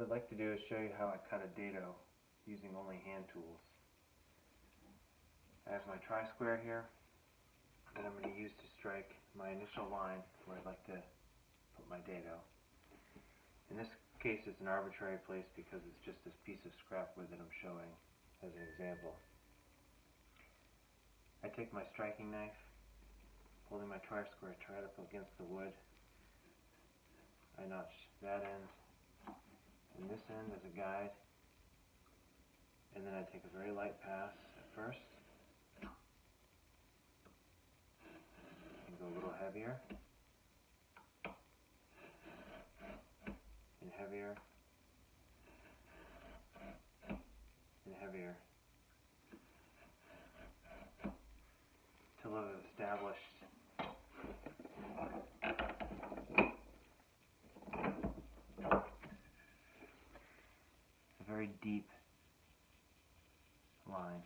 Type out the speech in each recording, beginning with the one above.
What I'd like to do is show you how I cut a dado using only hand tools. I have my tri-square here that I'm going to use to strike my initial line where I'd like to put my dado. In this case it's an arbitrary place because it's just this piece of scrap wood that I'm showing as an example. I take my striking knife, holding my tri-square right up against the wood. I notch that end and this end as a guide, and then I take a very light pass at first and go a little heavier and heavier and heavier till I've established a very deep line,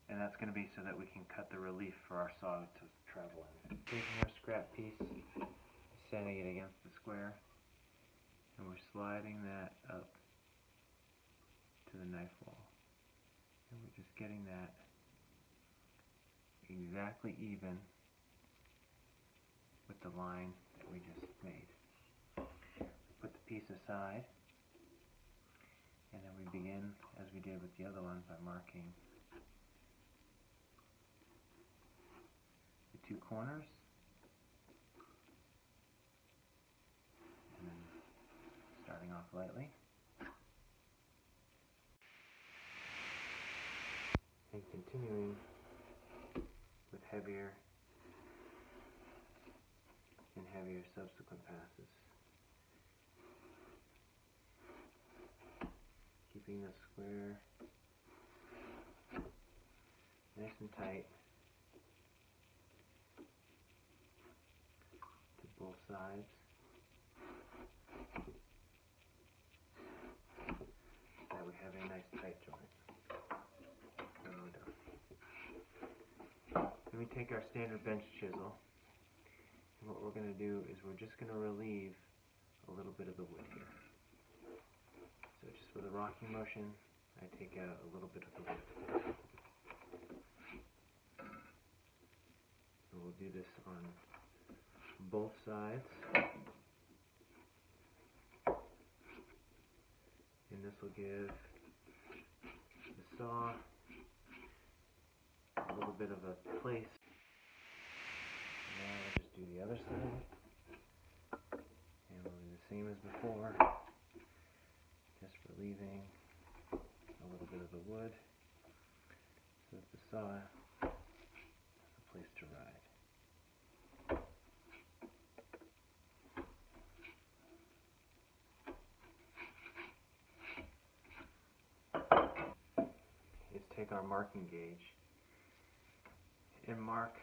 and that's going to be so that we can cut the relief for our saw to travel in. Taking our scrap piece, setting it against the square, and we're sliding that up to the knife wall, and we're just getting that exactly even with the line that we just made. Put the piece aside, and then we begin, as we did with the other one, by marking the two corners, and then starting off lightly, and continuing with heavier and heavier subsequent passes. Keeping the square nice and tight to both sides, so that we have a nice tight joint when we're done. Then we take our standard bench chisel, and what we're going to do is we're just going to relieve a little bit of the wood here. So just with a rocking motion, I take out a little bit of the wood. And we'll do this on both sides. And this will give the saw a little bit of a place. Now we'll just do the other side. And we'll do the same as before. Just relieving a little bit of the wood so that the saw has a place to ride. Is take our marking gauge and mark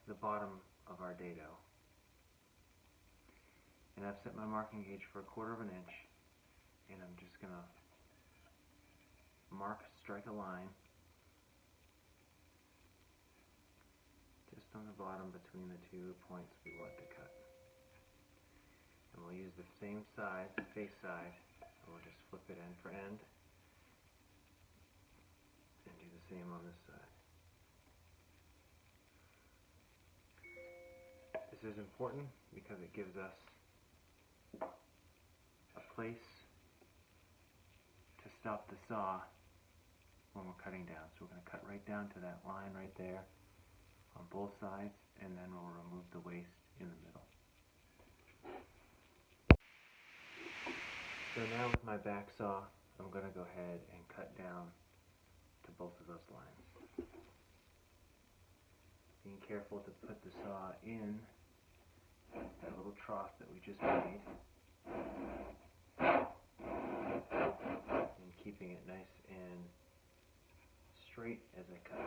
the bottom of our dado. And I've set my marking gauge for 1/4 of an inch. And I'm just going to strike a line just on the bottom between the 2 points we want to cut. And we'll use the same side, the face side, and we'll just flip it end for end and do the same on this side. This is important because it gives us a place to stop the saw when we're cutting down. So we're going to cut right down to that line right there on both sides, and then we'll remove the waste in the middle. So now with my back saw, I'm going to go ahead and cut down to both of those lines. Being careful to put the saw in that little trough that we just made, and keeping it nice and straight as I cut.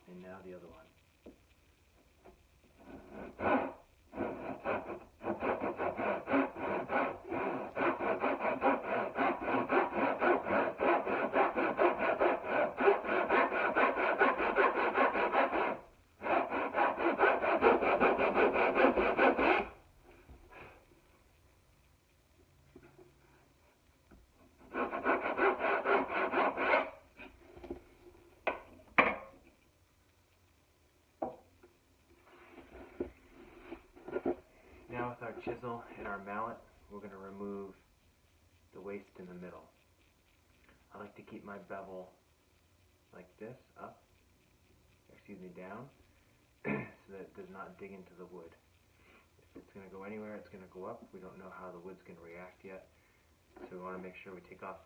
And now the other one. chisel and our mallet, we're going to remove the waste in the middle. I like to keep my bevel like this, down, so that it does not dig into the wood. If it's going to go anywhere, it's going to go up. We don't know how the wood's going to react yet, so we want to make sure we take off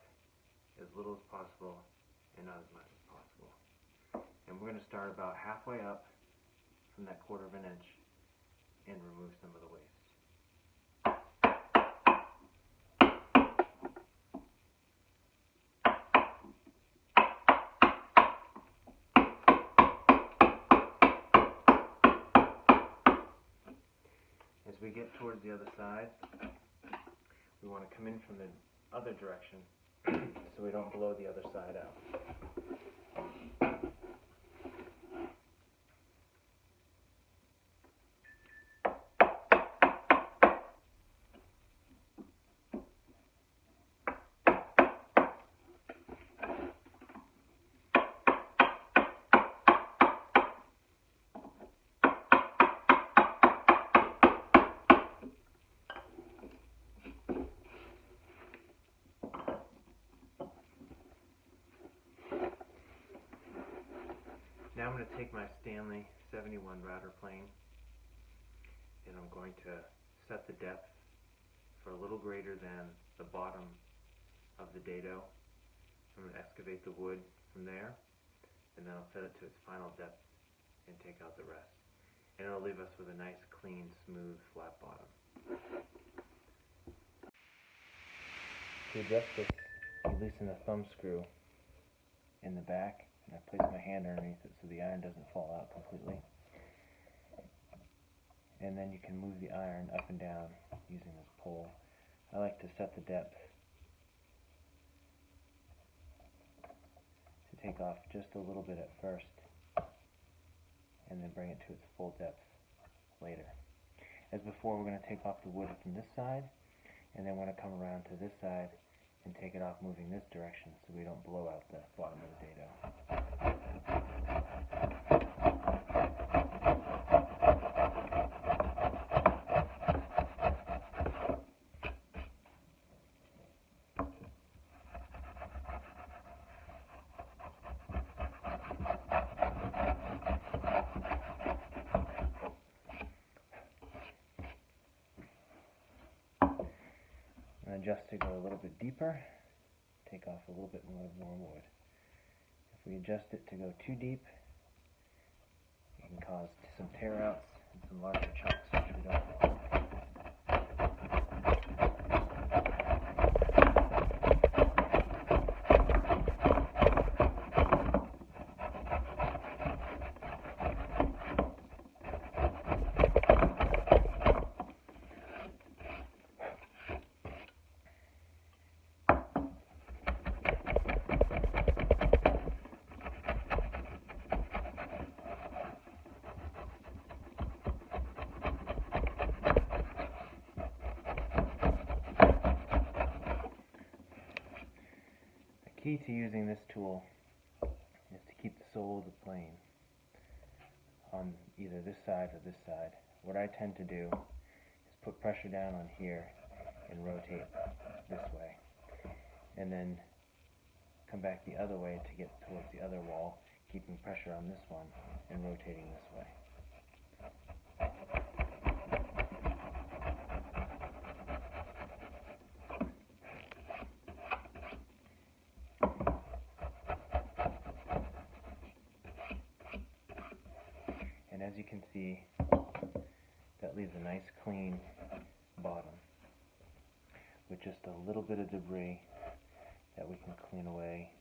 as little as possible and not as much as possible. And we're going to start about halfway up from that 1/4 inch and remove some of the waste. As we get towards the other side, we want to come in from the other direction so we don't blow the other side out. Now I'm going to take my Stanley 71 router plane and I'm going to set the depth for a little greater than the bottom of the dado. I'm going to excavate the wood from there, and then I'll set it to its final depth and take out the rest. And it'll leave us with a nice, clean, smooth, flat bottom. To adjust this, you loosen the thumb screw in the back, and I place my hand underneath it so the iron doesn't fall out completely. And then you can move the iron up and down using this pole. I like to set the depth to take off just a little bit at first and then bring it to its full depth later. As before, we're going to take off the wood from this side, and then we're going to come around to this side and take it off moving this direction so we don't blow out the bottom of the dado. And adjust to go a little bit deeper, take off a little bit more wood. If we adjust it to go too deep, it can cause some tear outs and some larger chunks, which we don't want. The key to using this tool is to keep the sole of the plane on either this side or this side. What I tend to do is put pressure down on here and rotate this way, and then come back the other way to get towards the other wall, keeping pressure on this one and rotating this way. And as you can see, that leaves a nice clean bottom with just a little bit of debris that we can clean away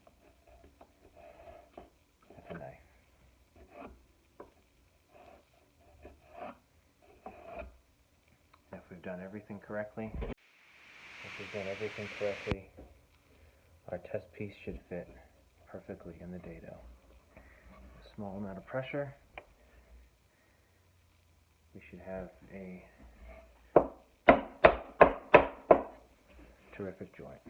with a knife. If we've done everything correctly, our test piece should fit perfectly in the dado. A small amount of pressure, we should have a terrific joint.